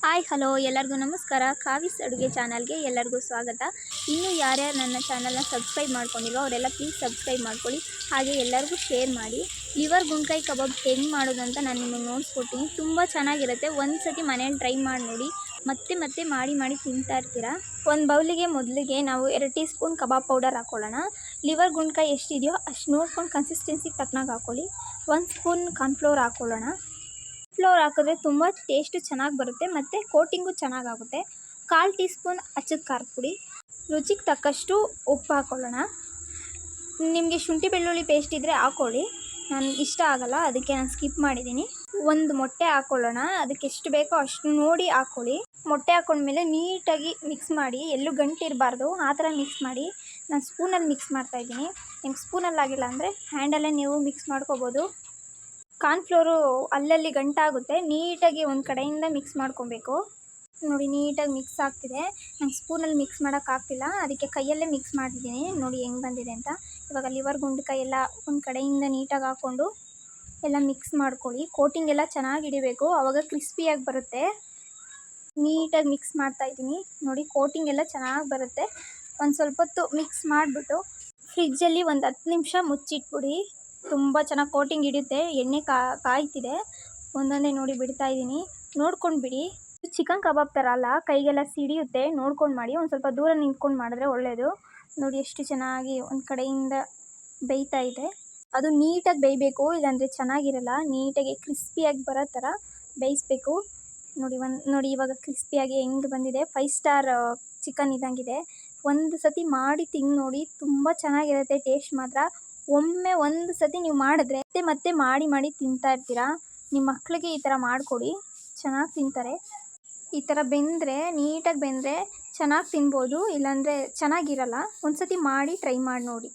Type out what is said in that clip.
Hi hello ಎಲ್ಲರಿಗೂ ನಮಸ್ಕಾರ. ಕಾವಿಸ್ ಅಡುಗೆ ಚಾನಲ್ಗೆ ಎಲ್ಲರಿಗೂ ಸ್ವಾಗತ. ಇನ್ನೂ ಯಾರ್ಯಾರು ನನ್ನ ಚಾನಲ್ನ ಸಬ್ಸ್ಕ್ರೈಬ್ ಮಾಡ್ಕೊಂಡಿರೋ ಅವರೆಲ್ಲ ಪ್ಲೀಸ್ ಸಬ್ಸ್ಕ್ರೈಬ್ ಮಾಡ್ಕೊಳ್ಳಿ. ಹಾಗೆ ಎಲ್ಲರಿಗೂ ಶೇರ್ ಮಾಡಿ. ಲಿವರ್ ಗುಂಡ್ಕಾಯಿ ಕಬಾಬ್ ಹೆಂಗೆ ಮಾಡೋದು ಅಂತ ನಾನು ನಿಮಗೆ ನೋಡಿಸ್ಕೊಡ್ತೀನಿ. ತುಂಬ ಚೆನ್ನಾಗಿರುತ್ತೆ. ಒಂದು ಸತಿ ಮನೇಲಿ ಟ್ರೈ ಮಾಡಿ ನೋಡಿ. ಮತ್ತೆ ಮತ್ತೆ ಮಾಡಿ ತಿಂತಾ ಇರ್ತೀರಾ. ಒಂದು ಬೌಲಿಗೆ ಮೊದಲಿಗೆ ನಾವು 2 ಟೀ ಸ್ಪೂನ್ ಕಬಾಬ್ ಪೌಡರ್ ಹಾಕ್ಕೊಳ್ಳೋಣ. ಲಿವರ್ ಗುಂಡ್ಕಾಯಿ ಎಷ್ಟಿದೆಯೋ ಅಷ್ಟು ನೋಡ್ಕೊಂಡು ಕನ್ಸಿಸ್ಟೆನ್ಸಿಗೆ ತಕ್ಕನಾಗಿ ಹಾಕ್ಕೊಳ್ಳಿ. 1 ಸ್ಪೂನ್ ಕಾರ್ನ್ಫ್ಲೋರ್ ಹಾಕ್ಕೊಳ್ಳೋಣ. ಫ್ಲೋರ್ ಹಾಕಿದ್ರೆ ತುಂಬ ಟೇಸ್ಟು ಚೆನ್ನಾಗಿ ಬರುತ್ತೆ ಮತ್ತು ಕೋಟಿಂಗು ಚೆನ್ನಾಗಾಗುತ್ತೆ. 1/4 ಟೀ ಸ್ಪೂನ್ ಅಚ್ಚದ ಖಾರದ ಪುಡಿ, ರುಚಿಗೆ ತಕ್ಕಷ್ಟು ಉಪ್ಪು ಹಾಕ್ಕೊಳ್ಳೋಣ. ನಿಮಗೆ ಶುಂಠಿ ಬೆಳ್ಳುಳ್ಳಿ ಪೇಸ್ಟ್ ಇದ್ದರೆ ಹಾಕ್ಕೊಳ್ಳಿ. ನನಗೆ ಇಷ್ಟ ಆಗಲ್ಲ, ಅದಕ್ಕೆ ನಾನು ಸ್ಕಿಪ್ ಮಾಡಿದ್ದೀನಿ. ಒಂದು ಮೊಟ್ಟೆ ಹಾಕ್ಕೊಳ್ಳೋಣ. ಅದಕ್ಕೆ ಎಷ್ಟು ಬೇಕೋ ಅಷ್ಟು ನೋಡಿ ಹಾಕ್ಕೊಳ್ಳಿ. ಮೊಟ್ಟೆ ಹಾಕ್ಕೊಂಡ್ಮೇಲೆ ನೀಟಾಗಿ ಮಿಕ್ಸ್ ಮಾಡಿ, ಎಲ್ಲೂ ಗಂಟು ಇರಬಾರ್ದು, ಆ ಥರ ಮಿಕ್ಸ್ ಮಾಡಿ. ನಾನು ಸ್ಪೂನಲ್ಲಿ ಮಿಕ್ಸ್ ಮಾಡ್ತಾಯಿದ್ದೀನಿ. ನಿಮ್ಗೆ ಸ್ಪೂನಲ್ಲಿ ಆಗಿಲ್ಲ ಅಂದರೆ ಹ್ಯಾಂಡಲ್ಲೇ ನೀವು ಮಿಕ್ಸ್ ಮಾಡ್ಕೋಬೋದು. ಕಾರ್ನ್ಫ್ಲೋರು ಅಲ್ಲಲ್ಲಿ ಗಂಟಾಗುತ್ತೆ. ನೀಟಾಗಿ ಒಂದು ಕಡೆಯಿಂದ ಮಿಕ್ಸ್ ಮಾಡ್ಕೊಬೇಕು. ನೋಡಿ ನೀಟಾಗಿ ಮಿಕ್ಸ್ ಆಗ್ತಿದೆ. ನಂಗೆ ಸ್ಪೂನಲ್ಲಿ ಮಿಕ್ಸ್ ಮಾಡೋಕ್ಕಾಗ್ತಿಲ್ಲ, ಅದಕ್ಕೆ ಕೈಯಲ್ಲೇ ಮಿಕ್ಸ್ ಮಾಡಿದ್ದೀನಿ. ನೋಡಿ ಹೆಂಗೆ ಬಂದಿದೆ ಅಂತ. ಇವಾಗ ಲಿವರ್ ಗುಂಡ್ಕಾಯಿ ಎಲ್ಲ ಒಂದು ಕಡೆಯಿಂದ ನೀಟಾಗಿ ಹಾಕ್ಕೊಂಡು ಎಲ್ಲ ಮಿಕ್ಸ್ ಮಾಡ್ಕೊಳ್ಳಿ. ಕೋಟಿಂಗ್ ಎಲ್ಲ ಚೆನ್ನಾಗಿ ಹಿಡಿಬೇಕು, ಆವಾಗ ಕ್ರಿಸ್ಪಿಯಾಗಿ ಬರುತ್ತೆ. ನೀಟಾಗಿ ಮಿಕ್ಸ್ ಮಾಡ್ತಾಯಿದ್ದೀನಿ. ನೋಡಿ ಕೋಟಿಂಗ್ ಎಲ್ಲ ಚೆನ್ನಾಗಿ ಬರುತ್ತೆ. ಒಂದು ಸ್ವಲ್ಪ ಹೊತ್ತು ಮಿಕ್ಸ್ ಮಾಡಿಬಿಟ್ಟು ಫ್ರಿಜ್ಜಲ್ಲಿ ಒಂದು 10 ನಿಮಿಷ ಮುಚ್ಚಿಟ್ಬಿಡಿ. ತುಂಬ ಚೆನ್ನಾಗಿ ಕೋಟಿಂಗ್ ಹಿಡಿಯುತ್ತೆ. ಎಣ್ಣೆ ಕಾಯ್ತಿದೆ. ಒಂದೊಂದೇ ನೋಡಿ ಬಿಡ್ತಾಯಿದ್ದೀನಿ. ನೋಡ್ಕೊಂಡು ಬಿಡಿ. ಚಿಕನ್ ಕಬಾಬ್ ಥರ ಅಲ್ಲ, ಕೈಗೆಲ್ಲ ಸಿಡಿಯುತ್ತೆ. ನೋಡ್ಕೊಂಡು ಮಾಡಿ. ಒಂದು ಸ್ವಲ್ಪ ದೂರ ನಿಂತ್ಕೊಂಡು ಮಾಡಿದ್ರೆ ಒಳ್ಳೆಯದು. ನೋಡಿ ಎಷ್ಟು ಚೆನ್ನಾಗಿ ಒಂದು ಕಡೆಯಿಂದ ಬೇಯ್ತಾ ಇದೆ. ಅದು ನೀಟಾಗಿ ಬೇಯಬೇಕು, ಇಲ್ಲಾಂದರೆ ಚೆನ್ನಾಗಿರಲ್ಲ. ನೀಟಾಗಿ ಕ್ರಿಸ್ಪಿಯಾಗಿ ಬರೋ ಥರ ಬೇಯಿಸ್ಬೇಕು. ನೋಡಿ ಇವಾಗ ಕ್ರಿಸ್ಪಿಯಾಗಿ ಹೆಂಗೆ ಬಂದಿದೆ. 5 ಸ್ಟಾರ್ ಚಿಕನ್ ಇದ್ದಂಗಿದೆ. ಒಂದು ಸತಿ ಮಾಡಿ ತಿಂದು ನೋಡಿ, ತುಂಬ ಚೆನ್ನಾಗಿರುತ್ತೆ ಟೇಸ್ಟ್ ಮಾತ್ರ. ಒಮ್ಮೆ ಒಂದು ಸತಿ ನೀವು ಮಾಡಿದ್ರೆ ಮತ್ತೆ ಮಾಡಿ ತಿಂತಾ ಇರ್ತೀರಾ. ನಿಮ್ಮ ಮಕ್ಕಳಿಗೆ ಈ ಥರ ಮಾಡಿಕೊಡಿ, ಚೆನ್ನಾಗಿ ತಿಂತಾರೆ. ಈ ಥರ ನೀಟಾಗಿ ಬೆಂದರೆ ಚೆನ್ನಾಗಿ ತಿನ್ಬೋದು, ಇಲ್ಲಾಂದರೆ ಚೆನ್ನಾಗಿರಲ್ಲ. ಒಂದು ಸತಿ ಮಾಡಿ ಟ್ರೈ ಮಾಡಿ ನೋಡಿ.